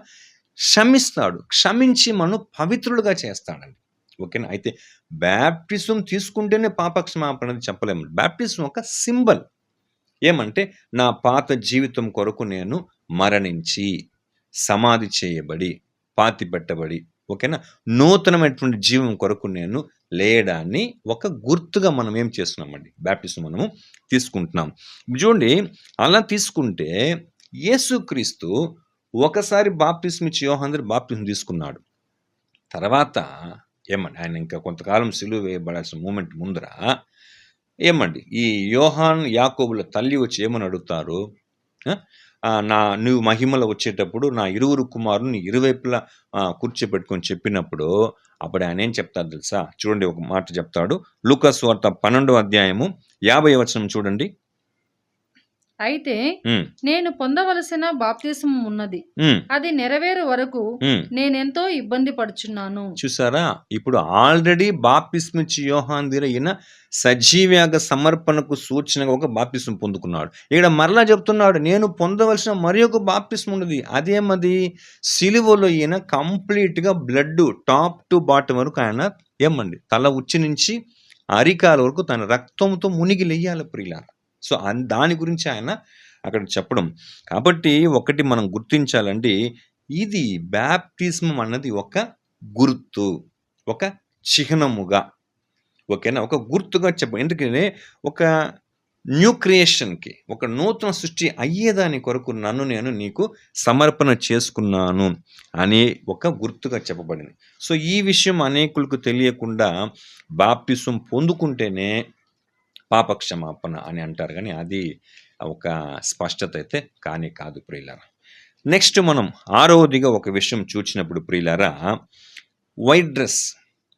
క్షమిస్తాడు, క్షమించి మనం పవిత్రులుగా చేస్తాడండి. ఓకేనా? అయితే బ్యాప్టిజం తీసుకుంటేనే పాప క్షమాపణ అనేది చెప్పలేము. బ్యాప్టిజం ఒక సింబల్. ఏమంటే నా పాత జీవితం కొరకు నేను మరణించి సమాధి చేయబడి పాతి పెట్టబడి, ఓకేనా, నూతనమైనటువంటి జీవం కొరకు నేను లేయడాన్ని ఒక గుర్తుగా మనం ఏం చేస్తున్నామండి, బ్యాప్టిజం మనము తీసుకుంటున్నాం. చూడండి, అలా తీసుకుంటే యేసుక్రీస్తు ఒకసారి బాప్టిజం ఇచ్చి యోహాను బాప్టిజం తీసుకున్నాడు. తర్వాత ఏమండి ఆయన ఇంకా కొంతకాలం సిలువ వేయబడాల్సిన మూమెంట్ ముందర ఏమండి ఈ యోహాన్ యాకోబుల తల్లి వచ్చి ఏమని అడుగుతారు, నువ్వు మహిమలో వచ్చేటప్పుడు నా 2 కుమారుని ఇరువైపులా కూర్చోబెట్టుకొని చెప్పినప్పుడు అప్పుడు ఆయన ఏం చెప్తారు తెలుసా? చూడండి, ఒక మాట చెప్తాడు. లూకా సువార్త 12వ అధ్యాయము 50వ వచనం చూడండి. అయితే ఉమ్, నేను పొందవలసిన బాప్తిస్మం ఉన్నది, ఉమ్, అది నెరవేరు వరకు ఉమ్. నేనెంతో ఇబ్బంది పడుచున్నాను. చూసారా, ఇప్పుడు ఆల్రెడీ బాప్తిస్మిచ్చి యోహాన్ దగ్గర ఈయన సజీవ్యాగ సమర్పణకు సూచనగా ఒక బాప్తిస్మం పొందుకున్నాడు. ఇక్కడ మరలా చెప్తున్నాడు, నేను పొందవలసిన మరి ఒక బాప్తిస్మం ఉన్నది. అదేమది? సిలువలో ఈయన కంప్లీట్గా బ్లడ్ టాప్ టు బాటం వరకు ఆయన ఏమండి తల ఉచ్చి నుంచి అరికాల వరకు తన రక్తంతో మునిగి లెయ్యాలి ప్రియులారా. సో దాని గురించి ఆయన అక్కడ చెప్పడం. కాబట్టి ఒకటి మనం గుర్తించాలండి, ఇది బాప్తిస్మం అన్నది ఒక గుర్తు, ఒక చిహ్నముగా, ఓకేనా, ఒక గుర్తుగా చెప్ప. ఎందుకంటే ఒక న్యూ క్రియేషన్కి, ఒక నూతన సృష్టి అయ్యేదాని కొరకు నన్ను నేను నీకు సమర్పణ చేసుకున్నాను అని ఒక గుర్తుగా చెప్పబడింది. సో ఈ విషయం అనేకులకు తెలియకుండా బాప్తిసం పొందుకుంటేనే పాపక్షమాపణ అని అంటారు, కానీ అది ఒక స్పష్టత అయితే కానీ కాదు ప్రియులారా. నెక్స్ట్ మనం 6వదిగా ఒక విషయం చూసినప్పుడు ప్రియులారా, వైట్ డ్రెస్,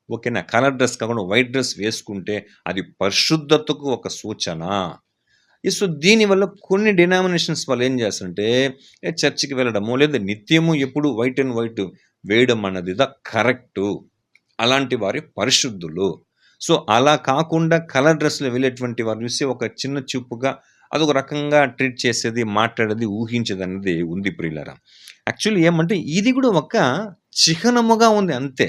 ఓకేనా, కలర్ డ్రెస్ కాకుండా వైట్ డ్రెస్ వేసుకుంటే అది పరిశుద్ధతకు ఒక సూచన. సో దీనివల్ల కొన్ని డినామినేషన్స్ వాళ్ళు ఏం చేస్తారంటే చర్చికి వెళ్ళడము లేదా నిత్యము ఎప్పుడు వైట్ అండ్ వైట్ వేయడం అన్నది కరెక్టు, అలాంటి వారి పరిశుద్ధులు. సో అలా కాకుండా కలర్ డ్రెస్లో వెళ్ళేటువంటి వారు చూసి ఒక చిన్న చూపుగా అదొక రకంగా ట్రీట్ చేసేది, మాట్లాడేది, ఊహించేది అనేది ఉంది ప్రియులారా. యాక్చువల్లీ ఏమంటే ఇది కూడా ఒక చిహ్నముగా ఉంది అంతే,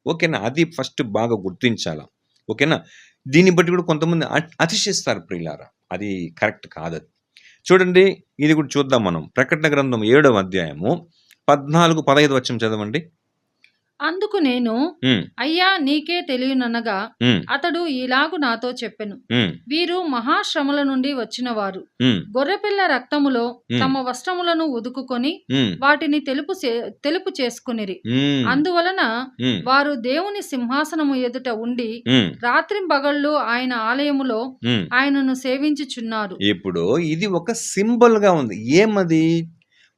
ఓకేనా. అది ఫస్ట్ బాగా గుర్తించాలా, ఓకేనా. దీన్ని బట్టి కూడా కొంతమంది అతిశిస్తారు ప్రియులారా, అది కరెక్ట్ కాదు. చూడండి, ఇది కూడా చూద్దాం మనం. ప్రకటన గ్రంథం 7వ అధ్యాయము 14-15 వచనం చదవండి. అందుకు నేను, అయ్యా నీకే తెలియననగా అతడు ఇలాగు నాతో చెప్పెను, వీరు మహాశ్రమల నుండి వచ్చిన వారు, గొర్రెపిల్ల రక్తములో తమ వస్త్రములను ఉదుకుకొని వాటిని తెలుపు చేసుకునిరి. అందువలన వారు దేవుని సింహాసనము ఎదుట ఉండి రాత్రింబగళ్ళు ఆయన ఆలయములో ఆయనను సేవించుచున్నారు. ఇప్పుడు ఇది ఒక సింబల్ గా ఉంది. ఏమది?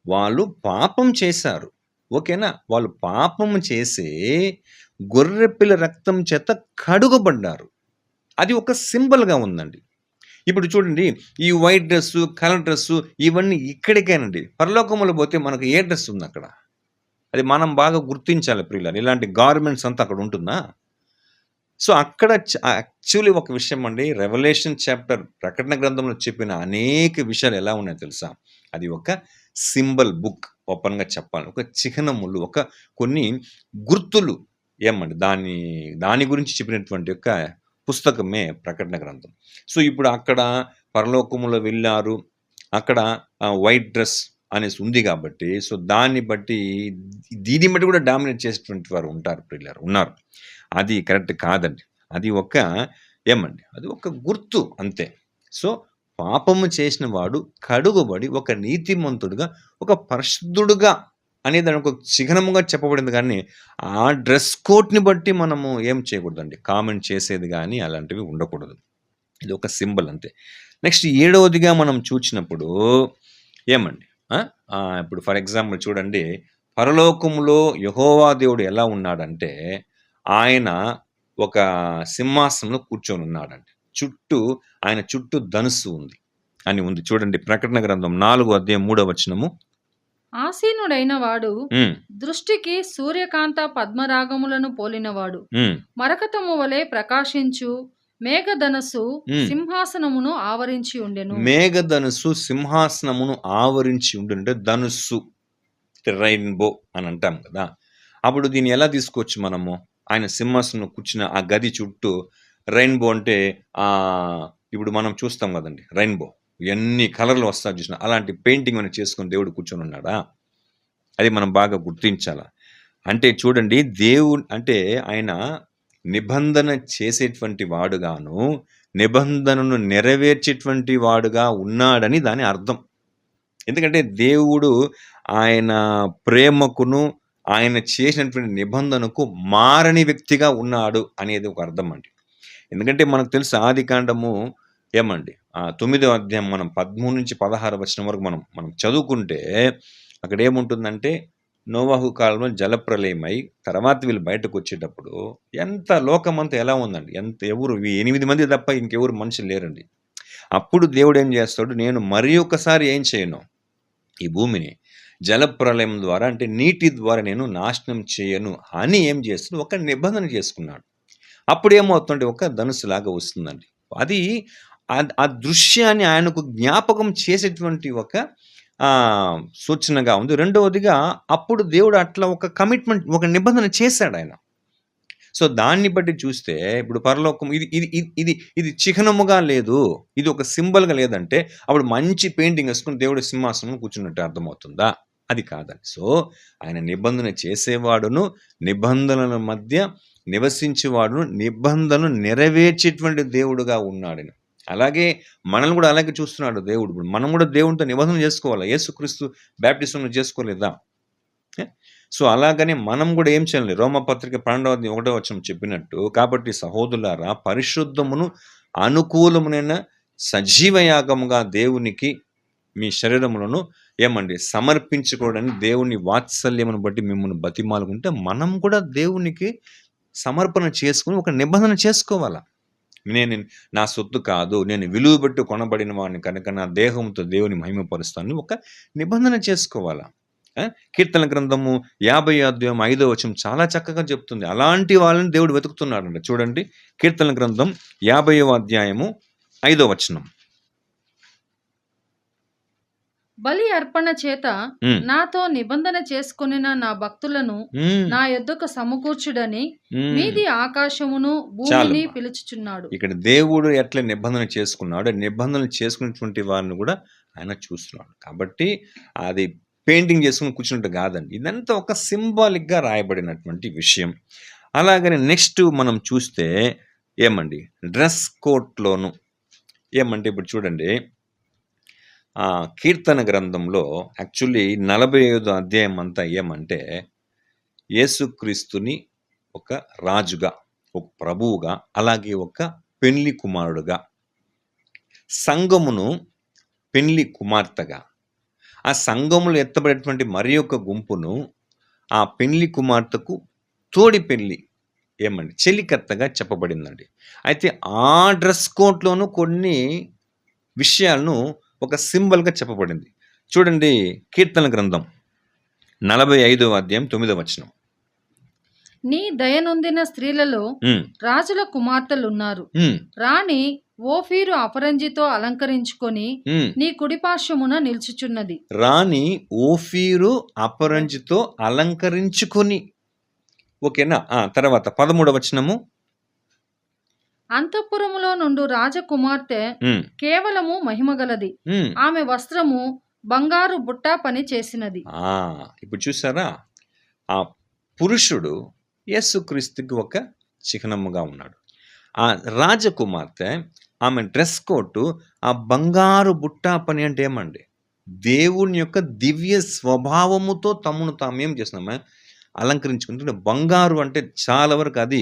వాళ్ళు పాపం చేశారు, ఓకేనా. వాళ్ళు పాపము చేసి గొర్రెపిల్ల రక్తం చేత కడుగబడ్డారు. అది ఒక సింబల్గా ఉందండి. ఇప్పుడు చూడండి, ఈ వైట్ డ్రెస్సు, కలర్ డ్రెస్సు ఇవన్నీ ఇక్కడికేనండి. పరలోకములో పోతే మనకు ఏ డ్రెస్ ఉంది అక్కడ? అది మనం బాగా గుర్తించాలి ప్రియులారా. ఇలాంటి గార్మెంట్స్ అంతా అక్కడ ఉంటుందా? సో అక్కడ యాక్చువల్లీ ఒక విషయం అండి, రెవల్యూషన్ చాప్టర్ ప్రకటన గ్రంథంలో చెప్పిన అనేక విషయాలు ఎలా ఉన్నాయో తెలుసా? అది ఒక సింబల్ బుక్, ఓపెన్గా చెప్పాలి. ఒక చిహ్నములు, ఒక కొన్ని గుర్తులు ఏమండి దాని గురించి చెప్పినటువంటి యొక్క పుస్తకమే ప్రకటన గ్రంథం. సో ఇప్పుడు అక్కడ పరలోకములో వెళ్ళారు, అక్కడ వైట్ డ్రెస్ అనేసి ఉంది కాబట్టి, సో దీన్ని బట్టి కూడా డామినేట్ చేసేటువంటి వారు ఉంటారు ప్రియులారా, ఉన్నారు. అది కరెక్ట్ కాదండి. అది ఒక ఏమండి, అది ఒక గుర్తు అంతే. సో పాపము చేసిన వాడు కడుగుబడి ఒక నీతిమంతుడుగా, ఒక పరిశుద్ధుడుగా అనేది ఒక చిహ్నముగా చెప్పబడింది. కానీ ఆ డ్రెస్ కోడ్ని బట్టి మనము ఏం చేయకూడదండి, కామెంట్ చేసేది కానీ అలాంటివి ఉండకూడదు. ఇది ఒక సింబల్ అంతే. నెక్స్ట్ 7వదిగా మనం చూసినప్పుడు ఏమండి, ఇప్పుడు ఫర్ ఎగ్జాంపుల్ చూడండి, పరలోకములో యెహోవా దేవుడు ఎలా ఉన్నాడంటే ఆయన ఒక సింహాసనంలో కూర్చొని ఉన్నాడండి. ఆయన చుట్టూ ధనుస్సు ఉంది అని ఉంది. చూడండి, ప్రకటన గ్రంథం 4వ అధ్యాయం 3వ వచనము. ఆసీనుడైన వాడు దృష్టికి సూర్యకాంత పద్మరాగములను పోలినవాడు, మరకతము వలె ప్రకాశించు మేఘధనస్సు సింహాసనమును ఆవరించి ఉండెను. మేఘధనుస్సు సింహాసనమును ఆవరించి ఉండే ధనుస్సు, రెయిన్బో అని అంటాం కదా. అప్పుడు దీన్ని ఎలా తీసుకోవచ్చు మనము? ఆయన సింహాసనం కూర్చున్న ఆ గది చుట్టూ రెయిన్బో అంటే ఇప్పుడు మనం చూస్తాం కదండి, రెయిన్బో ఎన్ని కలర్లు వస్తాయి చూసిన, అలాంటి పెయింటింగ్ అని చేసుకుని దేవుడు కూర్చొని ఉన్నాడా? అది మనం బాగా గుర్తించాలా. అంటే చూడండి, దేవుడు అంటే ఆయన నిబంధన చేసేటువంటి వాడుగాను, నిబంధనను నెరవేర్చేటువంటి వాడుగా ఉన్నాడని దాని అర్థం. ఎందుకంటే దేవుడు ఆయన ప్రేమకును ఆయన చేసినటువంటి నిబంధనకు మారని వ్యక్తిగా ఉన్నాడు అనేది ఒక అర్థం అండి. ఎందుకంటే మనకు తెలుసు ఆదికాండము ఏమండి 9వ అధ్యాయం మనం 13-16 వచనం వరకు మనం చదువుకుంటే అక్కడ ఏముంటుందంటే, నోవాహు కాలంలో జలప్రలయమై తర్వాత వీళ్ళు బయటకు వచ్చేటప్పుడు ఎంత లోకమంతా ఎలా ఉందండి, ఎవరు 8 మంది తప్ప ఇంకెవరు మనుషులు లేరండి. అప్పుడు దేవుడు ఏం చేస్తాడు, నేను మరి ఒకసారి ఏం చేయను, ఈ భూమిని జలప్రలయం ద్వారా అంటే నీటి ద్వారా నేను నాశనం చేయను అని ఏం చేస్తుంది, ఒక నిబంధన చేసుకున్నాడు. అప్పుడు ఏమవుతుందంటే ఒక ధనుసులాగా వస్తుందండి. అది ఆ దృశ్యాన్ని ఆయనకు జ్ఞాపకం చేసేటువంటి ఒక సూచనగా ఉంది. రెండవదిగా అప్పుడు దేవుడు అట్లా ఒక కమిట్మెంట్, ఒక నిబంధన చేశాడు ఆయన. సో దాన్ని బట్టి చూస్తే ఇప్పుడు పరలోకం ఇది ఇది ఇది ఇది ఇది చిహ్నముగా లేదు, ఇది ఒక సింబల్గా లేదంటే అప్పుడు మంచి పెయింటింగ్ వేసుకుని దేవుడు సింహాసనం కూర్చున్నట్టు అర్థమవుతుందా? అది కాదండి. సో ఆయన నిబంధన చేసేవాడును, నిబంధనల మధ్య నివసించేవాడును, నిబంధనలు నెరవేర్చేటువంటి దేవుడుగా ఉన్నాడు. అలాగే మనల్ని కూడా అలాగే చూస్తున్నాడు దేవుడు. ఇప్పుడు మనం కూడా దేవునితో నిబంధన చేసుకోవాలి. యేసుక్రీస్తు బాప్టిజం చేసుకోలేదా? సో అలాగనే మనం కూడా ఏం చేయాలి, రోమపత్రిక 12:1 చెప్పినట్టు, కాబట్టి సహోదరులారా పరిశుద్ధమును అనుకూలమునైన సజీవయాగముగా దేవునికి మీ శరీరములను ఏమండి సమర్పించుకోవడానికి దేవుని వాత్సల్యమును బట్టి మిమ్మల్ని బతిమాలుకుంటే మనం కూడా దేవునికి సమర్పణ చేసుకుని ఒక నిబంధన చేసుకోవాలా. నేను నా సొత్తు కాదు, నేను విలువ పెట్టి కొనబడిన వాడిని కనుక నా దేహంతో దేవుని మహిమపరుస్తానని ఒక నిబంధన చేసుకోవాలా. కీర్తన గ్రంథము 50:5 చాలా చక్కగా చెప్తుంది. అలాంటి వాళ్ళని దేవుడు వెతుకుతున్నాడంట. చూడండి, కీర్తన గ్రంథం 50:5. బలి అర్పణ చేత నాతో నిబంధన చేసుకొనిన నా భక్తులను నా యొద్దకు సమకూర్చుడని మీది ఆకాశమును భూమిని పిలుచుచున్నాడు. ఇక్కడ దేవుడు ఎట్లా నిబంధన చేసుకున్నాడు, నిబంధనలు చేసుకున్నటువంటి వారిని కూడా ఆయన చూస్తున్నాడు. కాబట్టి అది పెయింటింగ్ చేసుకుని కూర్చున్నట్టు కాదండి, ఇదంతా ఒక సింబాలిక్గా రాయబడినటువంటి విషయం. అలాగని నెక్స్ట్ మనం చూస్తే ఏమండి డ్రెస్ కోడ్లోను ఏమంటే ఇప్పుడు చూడండి, కీర్తన గ్రంథంలో యాక్చువల్లీ 45వ అధ్యాయం అంతా ఏమంటే యేసుక్రీస్తుని ఒక రాజుగా, ఒక ప్రభువుగా, అలాగే ఒక పెళ్లి కుమారుడుగా, సంఘమును పెళ్లి కుమార్తెగా, ఆ సంఘములు ఎత్తబడేటువంటి మరి ఒక గుంపును ఆ పెళ్లి కుమార్తెకు తోడి పెళ్లి ఏమండి చెలికత్తగా చెప్పబడిందండి. అయితే ఆ డ్రెస్ కోడ్లోనూ కొన్ని విషయాలను ఒక సింబల్గా చెప్పబడింది. చూడండి, కీర్తన గ్రంథం 45:9. నీ దయనొందిన స్త్రీలలో రాజుల కుమార్తెలున్నారు. రాణి ఓఫీరు అపరంజితో అలంకరించుకొని నీ కుడిపార్శ్వమున నిల్చుచున్నది. రాణి ఓఫీరు అపరంజితో అలంకరించుకొని, ఓకేనా? తర్వాత 13వ. అంతఃపురములో నుండు రాజకుమార్తె కేవలము మహిమగలది, ఆమె వస్త్రము బంగారు బుట్ట పని చేసినది. ఇప్పుడు చూసారా, ఆ పురుషుడు యేసుక్రీస్తుకి ఒక చిహ్నముగా ఉన్నాడు. ఆ రాజకుమార్తె ఆమె డ్రెస్ కోటు ఆ బంగారు బుట్ట పని అంటే ఏమండి, దేవుని యొక్క దివ్య స్వభావముతో తమను తాము ఏం చేస్తున్నామా అలంకరించుకుంటుంటే, బంగారు అంటే చాలా వరకు అది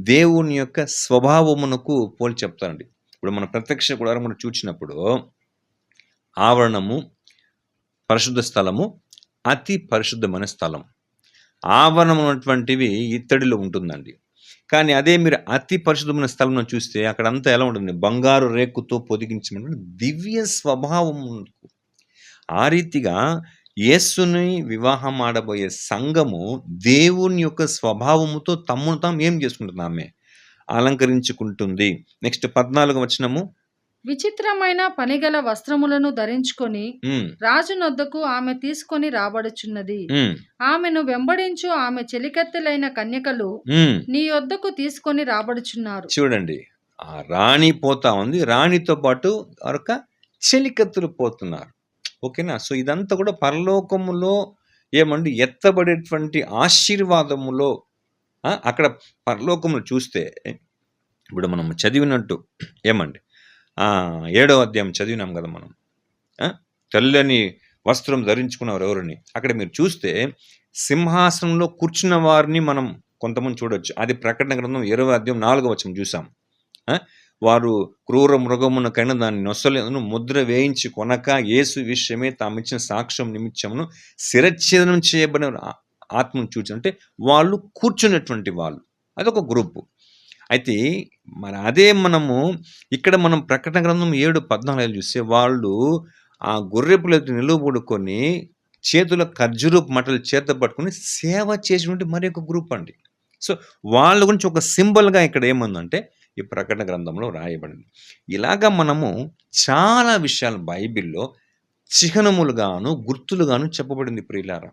దేవుని యొక్క స్వభావమునకు పోలి చెప్తారండి. ఇప్పుడు మన ప్రత్యక్ష గుడారం మనం చూసినప్పుడు ఆవరణము, పరిశుద్ధ స్థలము, అతి పరిశుద్ధమైన స్థలం. ఆవరణం ఉన్నటువంటివి ఇత్తడిలో ఉంటుందండి. కానీ అదే మీరు అతి పరిశుద్ధమైన స్థలంలో చూస్తే అక్కడంతా ఎలా ఉంటుంది, బంగారు రేకుతో పొదిగించబడిన దివ్య స్వభావము. ఆ రీతిగా యేసుని వివాహం ఆడబోయే సంఘము దేవుని యొక్క స్వభావముతో తమ్మును తాము ఏం చేసుకుంటుంది, ఆమె అలంకరించుకుంటుంది. నెక్స్ట్ 14వ. విచిత్రమైన పనిగల వస్త్రములను ధరించుకొని రాజునొద్దకు ఆమె తీసుకొని రాబడుచున్నది. ఆమెను వెంబడించు ఆమె చెలికత్తెలైన కన్యకలు నీ యొద్దకు తీసుకొని రాబడుచున్నారు. చూడండి, ఆ రాణి పోతా ఉంది, రాణితో పాటు ఒక చెలికత్తెలు పోతున్నారు. ఓకేనా? సో ఇదంతా కూడా పరలోకములో ఏమండి ఎత్తబడేటువంటి ఆశీర్వాదములో. అక్కడ పరలోకములు చూస్తే ఇప్పుడు మనం చదివినట్టు ఏమండి 7వ అధ్యాయం చదివినాం కదా మనం, తెల్లని వస్త్రం ధరించుకున్నవారు ఎవరని. అక్కడ మీరు చూస్తే సింహాసనంలో కూర్చున్న వారిని మనం కొంతమంది చూడొచ్చు. అది ప్రకటన గ్రంథం 20:4 చూసాం. వారు క్రూర మృగమునకైనా దాన్ని నొసలేను ముద్ర వేయించి కొనక యేసు విషయమే తామిచ్చిన సాక్ష్యం నిమిత్తమును శిరచ్ఛేదనం చేయబడిన ఆత్మను చూచి, అంటే వాళ్ళు కూర్చున్నటువంటి వాళ్ళు, అదొక గ్రూపు. అయితే మరి అదే మనము ఇక్కడ మనం ప్రకటన గ్రంథం 7:14 చూస్తే వాళ్ళు ఆ గొర్రెపిల్లతో నిలువబడుకొని చేతిలో ఖర్జూరపు మట్టలు చేత పట్టుకొని సేవ చేసినటువంటి మరి ఒక గ్రూప్ అండి. సో వాళ్ళ గురించి ఒక సింబల్‌గా ఇక్కడ ఏముందంటే ఈ ప్రకటన గ్రంథంలో రాయబడింది. ఇలాగా మనము చాలా విషయాలు బైబిల్‌లో చిహ్నములుగాను, గుర్తులుగాను చెప్పబడింది ప్రియులారా.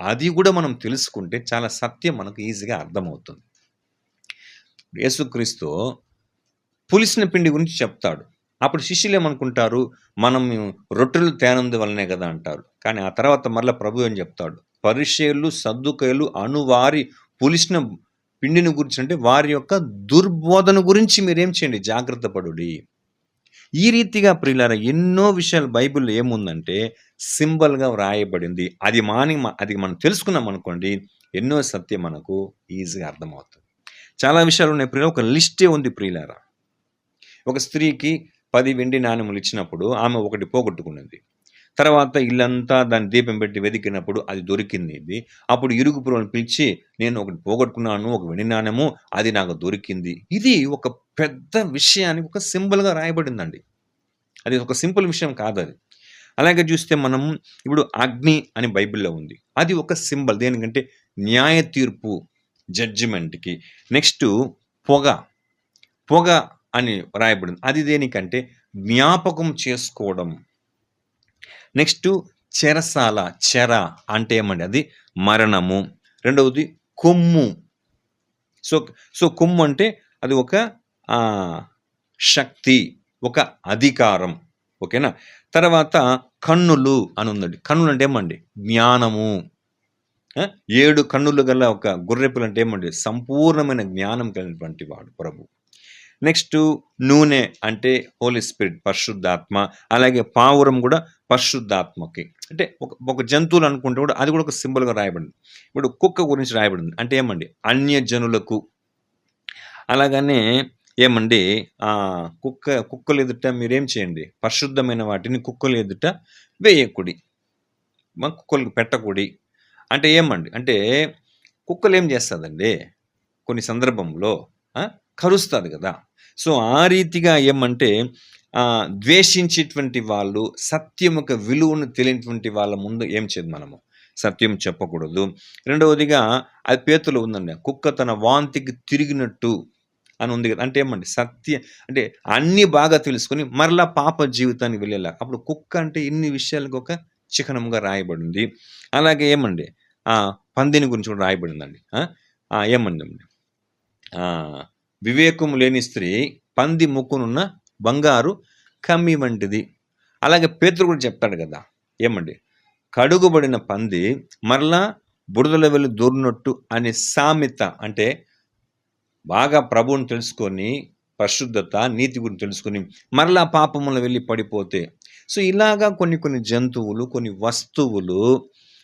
అది కూడా మనం తెలుసుకుంటే చాలా సత్యం మనకు ఈజీగా అర్థమవుతుంది. యేసుక్రీస్తు పులిసిన పిండి గురించి చెప్తాడు. అప్పుడు శిష్యులు ఏమనుకుంటారు, మనం రొట్టెలు తేనందు వల్లనే కదా అంటారు. కానీ ఆ తర్వాత మరలా ప్రభు ఏం చెప్తాడు, పరిసయ్యులు సద్దూకయ్యులు అనువారి పులిసిన పిండిని గురించి అంటే వారి యొక్క దుర్బోధన గురించి మీరేం చేయండి, జాగ్రత్త పడుడి. ఈ రీతిగా ప్రియులారా ఎన్నో విషయాలు బైబిల్లో ఏముందంటే సింబల్గా వ్రాయబడింది. అది మనం తెలుసుకున్నాం అనుకోండి, ఎన్నో సత్యం మనకు ఈజీగా అర్థమవుతుంది. చాలా విషయాలు ఉన్నాయి ప్రియుల, ఒక లిస్టే ఉంది ప్రియులారా. ఒక స్త్రీకి 10 వెండి నాణెములు ఇచ్చినప్పుడు ఆమె ఒకటి పోగొట్టుకున్నది. తర్వాత ఇల్లంతా దాన్ని దీపం పెట్టి వెతికినప్పుడు అది దొరికింది. ఇది అప్పుడు ఇరుగు పొరుగులను పిలిచి, నేను ఒకటి పోగొట్టుకున్నాను, ఒక వెండి నాణెము, అది నాకు దొరికింది. ఇది ఒక పెద్ద విషయానికి ఒక సింబల్గా రాయబడిందండి. అది ఒక సింపుల్ విషయం కాదు అది. అలాగే చూస్తే మనం ఇప్పుడు అగ్ని అని బైబిల్లో ఉంది. అది ఒక సింబల్ దేనికంటే న్యాయ తీర్పు, జడ్జిమెంట్కి. నెక్స్ట్ పొగ అని రాయబడింది. అది దేనికంటే జ్ఞాపకం చేసుకోవడం. నెక్స్ట్ చెరసాల, చెర అంటే ఏమండి, అది మరణము. రెండవది కొమ్ము. సో కొమ్ము అంటే అది ఒక శక్తి, ఒక అధికారం. ఓకేనా. తర్వాత కన్నులు అని ఉందండి. కన్నులు అంటే ఏమండి, జ్ఞానము. 7 కన్నులు గల ఒక గొర్రెపిల్ల అంటే ఏమండి, సంపూర్ణమైన జ్ఞానం కలిగినటువంటి వాడు ప్రభు. నెక్స్ట్ నూనె అంటే హోలీ స్పిరిట్, పరిశుద్ధాత్మ. అలాగే పావురం కూడా పరిశుద్ధాత్మకి. అంటే ఒక జంతువులు అనుకుంటే కూడా అది కూడా ఒక సింబల్గా రాయబడింది. ఇప్పుడు కుక్క గురించి రాయబడింది. అంటే ఏమండి, అన్యజనులకు. అలాగనే ఏమండి, కుక్కలు ఎదుట మీరేం చేయండి, పరిశుద్ధమైన వాటిని కుక్కలు ఎదుట వేయకుడి, కుక్కలకు పెట్టకుడి. అంటే ఏమండి, అంటే కుక్కలు ఏం చేస్తుందండి, కొన్ని సందర్భంలో కరుస్తుంది కదా. సో ఆ రీతిగా ఏమంటే ద్వేషించేటువంటి వాళ్ళు, సత్యం యొక్క విలువను తెలియనటువంటి వాళ్ళ ముందు ఏం చేయదు, మనము సత్యం చెప్పకూడదు. రెండవదిగా అది పేతులో ఉందండి, కుక్క తన వాంతికి తిరిగినట్టు అని ఉంది కదా. అంటే ఏమండి, సత్యం అంటే అన్నీ బాగా తెలుసుకొని మరలా పాప జీవితానికి వెళ్ళేలా. అప్పుడు కుక్క అంటే ఇన్ని విషయాలకు ఒక చిహ్నంగా రాయబడింది. అలాగే ఏమండి, పందిని గురించి కూడా రాయబడిందండి. ఏమండి, వివేకము లేని స్త్రీ పంది ముక్కునున్న బంగారు కమ్మి వంటిది. అలాగే పేతురు కూడా చెప్తాడు కదా, ఏమండి, కడుగుబడిన పంది మరలా బురదలో వెళ్ళి దూరినట్టు అనే సామెత. అంటే బాగా ప్రభువుని తెలుసుకొని, పరిశుద్ధత నీతి గురించి తెలుసుకొని మరలా పాపములో వెళ్ళి పడిపోతే. సో ఇలాగా కొన్ని జంతువులు, కొన్ని వస్తువులు,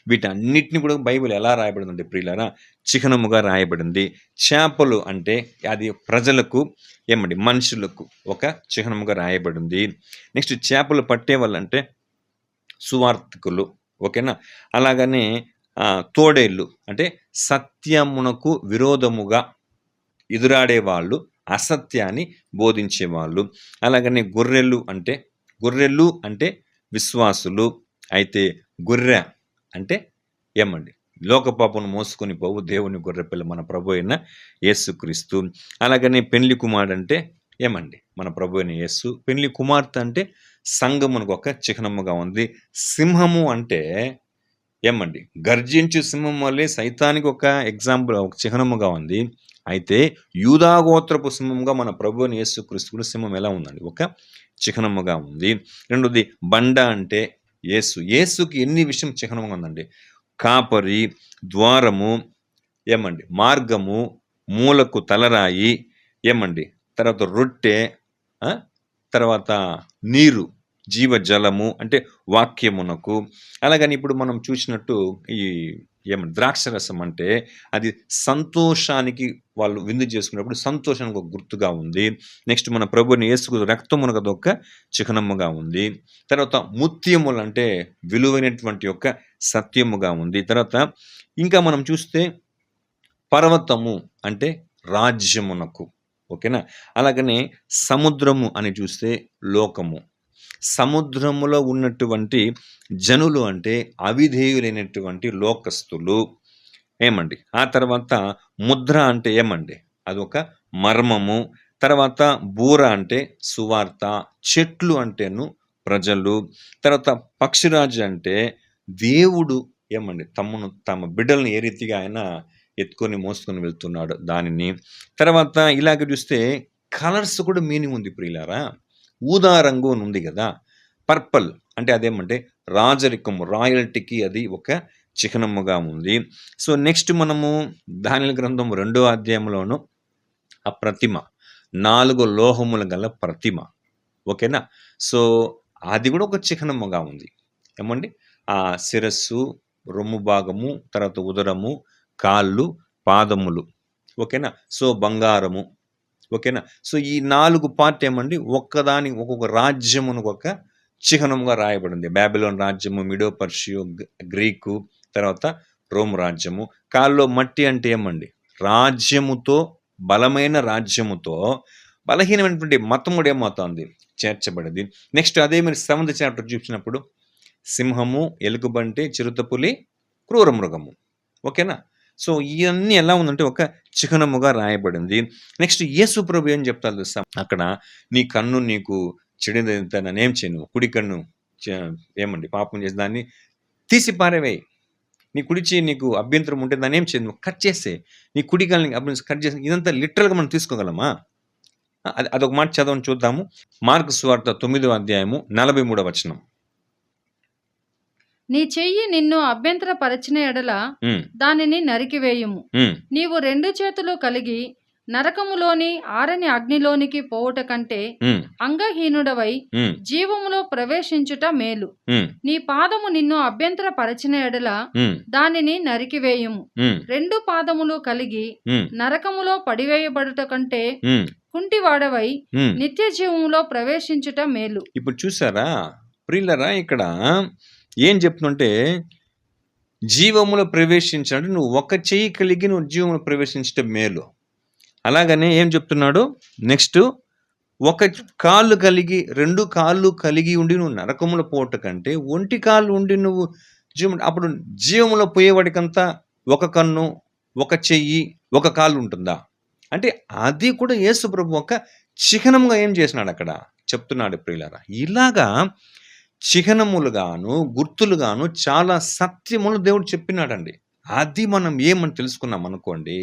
వీటన్నిటిని కూడా బైబిల్ ఎలా రాయబడిందంటే ప్రియులారా, చిహ్నముగా రాయబడింది. చేపలు అంటే అది ప్రజలకు, ఏమండి, మనుషులకు ఒక చిహ్నముగా రాయబడింది. నెక్స్ట్ చేపలు పట్టే వాళ్ళంటే సువార్థికులు. ఓకేనా. అలాగనే తోడేళ్ళు అంటే సత్యమునకు విరోధముగా ఎదురాడేవాళ్ళు, అసత్యాన్ని బోధించేవాళ్ళు. అలాగనే గొర్రెలు అంటే విశ్వాసులు. అయితే గొర్రె అంటే ఏమండి, లోకపాపను మోసుకొని పోవు దేవుని గొర్రెపిల్ల మన ప్రభు అయిన యేసుక్రీస్తు. అలాగనే పెండ్లి కుమారుడు అంటే ఏమండి, మన ప్రభు అయిన యేసు. పెండ్లి కుమార్తె అంటే సంఘమునకు ఒక చిహ్నముగా ఉంది. సింహము అంటే ఏమండి, గర్జించు సింహం వల్లే సైతానికి ఒక ఎగ్జాంపుల్, ఒక చిహ్నముగా ఉంది. అయితే యూదాగోత్రపు సింహంగా మన ప్రభు అయిన యేసుక్రీస్తు సింహం ఎలా ఉందండి, ఒక చిహ్నముగా ఉంది. రెండోది బండ అంటే యేసుకి ఎన్ని విషయం చిహ్నంగా ఉందండి, కాపరి, ద్వారము, ఏమండి, మార్గము, మూలకు తలరాయి, ఏమండి, తర్వాత రొట్టె, తర్వాత నీరు, జీవజలము అంటే వాక్యమునకు. అలాగని ఇప్పుడు మనం చూసినట్టు ఈ ఏమంటే ద్రాక్షరసం అంటే అది సంతోషానికి వాళ్ళు విందు చేసుకున్నప్పుడు సంతోషానికి ఒక గుర్తుగా ఉంది. నెక్స్ట్ మన ప్రభుని యేసు రక్తమునకు అదొక చిహ్నముగా ఉంది. తర్వాత ముత్యములు అంటే విలువైనటువంటి యొక్క సత్యముగా ఉంది. తర్వాత ఇంకా మనం చూస్తే పర్వతము అంటే రాజ్యమునకు. ఓకేనా? అలాగనే సముద్రము అని చూస్తే లోకము. సముద్రములో ఉన్నటువంటి జనులు అంటే అవిధేయులైనటువంటి లోకస్తులు. ఏమండి? ఆ తర్వాత ముద్ర అంటే ఏమండి? అదొక మర్మము. తర్వాత బూర అంటే సువార్త. చెట్లు అంటేను ప్రజలు. తర్వాత పక్షిరాజు అంటే దేవుడు ఏమండి? తమ బిడ్డలను ఏ రీతిగా ఆయన ఎత్తుకొని మోసుకొని వెళ్తున్నాడు దానిని. తర్వాత ఇలాగ చూస్తే కలర్స్ కూడా మీనింగ్ ఉంది ప్రియులారా. ఊదా రంగు అని ఉంది కదా! పర్పల్ అంటే అదేమంటే రాజరికము, రాయల్టీకి అది ఒక చిహ్నముగా ఉంది. సో, నెక్స్ట్ మనము దానియేలు గ్రంథం 2వ అధ్యాయంలోను ఆ ప్రతిమ 4 లోహములు గల ప్రతిమ. ఓకేనా? సో, అది కూడా ఒక చిహ్నముగా ఉంది. ఏమండి? ఆ శిరస్సు, రొమ్ము భాగము, తర్వాత ఉదరము, కాళ్ళు, పాదములు. ఓకేనా? సో, బంగారము. ఓకేనా? సో, ఈ 4 పార్ట్ ఏమండి? ఒక్కదాని ఒక్కొక్క రాజ్యమునకు ఒక చిహ్నంగా రాయబడింది. బాబిలోన్ రాజ్యము, మీడో పర్షియో, గ్రీకు, తర్వాత రోమ్ రాజ్యము. కాల్లో మట్టి అంటే ఏమండి? రాజ్యముతో, బలమైన రాజ్యముతో బలహీనమైనటువంటి మతముడు ఏమవుతుంది? చేర్చబడింది. నెక్స్ట్ అదే మీరు 7th చాప్టర్ చూసినప్పుడు సింహము, ఎలుగుబంటి, చిరుతపులి, క్రూర మృగము. ఓకేనా? సో, ఇవన్నీ ఎలా ఉందంటే ఒక చిహ్నముగా రాయబడింది. నెక్స్ట్ యేసు ప్రభు ఏం చెప్తారు తెలుసా? అక్కడ నీ కన్ను నీకు చెడినదైతే నన్నేం చేయను, కుడి కన్ను ఏమండి పాపం చేసి దాన్ని తీసి పారవేయి. నీ కుడి చెయ్యి నీకు అభ్యంతరం ఉంటే దాన్ని ఏం చేయను, కట్ చేసే. నీ కుడి కాళ్ళని అభ్యంతరం కట్ చేసి. ఇదంతా లిటరల్గా మనం తీసుకోగలమా? అదొక మాట చదవని చూద్దాము. మార్కు సువార్త 9వ అధ్యాయము 43వ వచనం. నీ చెయ్యి నిన్ను అభ్యంతరపరచిన ఎడల దానిని నరికివేయుము. నీవు 2 చేతులు కలిగి నరకములోని ఆరని అగ్నిలోనికి పోవుట కంటే అంగహీనుడవై జీవములో ప్రవేశించుట మేలు. నీ పాదము నిన్ను అభ్యంతరపరచిన ఎడల దానిని నరికివేయుము. 2 పాదములు కలిగి నరకములో పడివేయబడుట కంటే కుంటివాడవై నిత్య జీవములో ప్రవేశించుట మేలు. ఇప్పుడు చూసారా ప్రియులరా, ఇక్కడ ఏం చెప్తుంటే జీవములో ప్రవేశించాలంటే నువ్వు ఒక చెయ్యి కలిగి నువ్వు జీవములో ప్రవేశించటం మేలు. అలాగనే ఏం చెప్తున్నాడు నెక్స్ట్? ఒక కాళ్ళు కలిగి 2 కాళ్ళు కలిగి ఉండి నువ్వు నరకములో పోవట కంటే ఒంటి కాళ్ళు ఉండి నువ్వు అప్పుడు జీవములో పోయేవాడికంతా ఒక కన్ను, ఒక చెయ్యి, ఒక కాళ్ళు ఉంటుందా? అంటే అది కూడా యేసు ప్రభు ఒక చిహ్నంగా ఏం చేసినాడు అక్కడ చెప్తున్నాడు ప్రియులారా. ఇలాగా చిహ్నములుగాను, గుర్తులుగాను చాలా సత్యములు దేవుడు చెప్పినాడండి. అది మనం ఏమని తెలుసుకున్నాం అనుకోండి,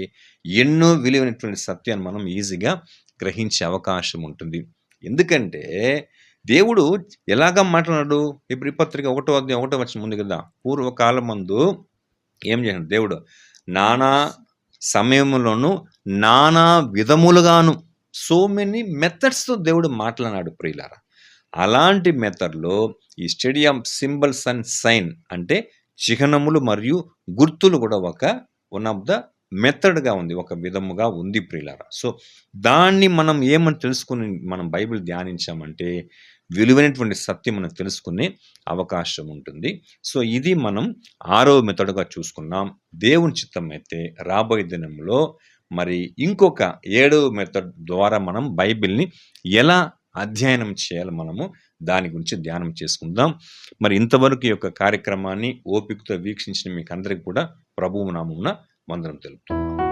ఎన్నో విలువైనటువంటి సత్యాన్ని మనం ఈజీగా గ్రహించే అవకాశం ఉంటుంది. ఎందుకంటే దేవుడు ఎలాగా మాట్లాడాడు? ఇప్పుడు ఈ పత్రిక 1వ అధ్యాయం 1వ వచనం ఉంది కదా. పూర్వకాలం మందు ఏం చేశాడు దేవుడు? నానా సమయములోను నానా విధములుగాను సో మెనీ మెథడ్స్తో దేవుడు మాట్లాడాడు ప్రియులారా. అలాంటి మెథడ్లో ఈ study of symbols and sign అంటే చిహ్నములు మరియు గుర్తులు కూడా ఒక వన్ ఆఫ్ ద మెథడ్గా ఉంది, ఒక విధముగా ఉంది ప్రియులారా. సో దాన్ని మనం ఏమని తెలుసుకుని మనం బైబిల్ ధ్యానించామంటే విలువైనటువంటి సత్యం మనం తెలుసుకునే అవకాశం ఉంటుంది. సో ఇది మనం 6వ మెథడ్గా చూసుకున్నాం. దేవుని చిత్తం అయితే రాబోయే దినంలో మరి ఇంకొక 7వ మెథడ్ ద్వారా మనం బైబిల్ని ఎలా అధ్యయనం చేయాలి మనము దాని గురించి ధ్యానం చేసుకుందాం. మరి ఇంతవరకు ఈ యొక్క కార్యక్రమాన్ని ఓపికతో వీక్షించిన మీకు అందరికీ కూడా ప్రభువు నామమున వందనం తెలుపుతున్నాం.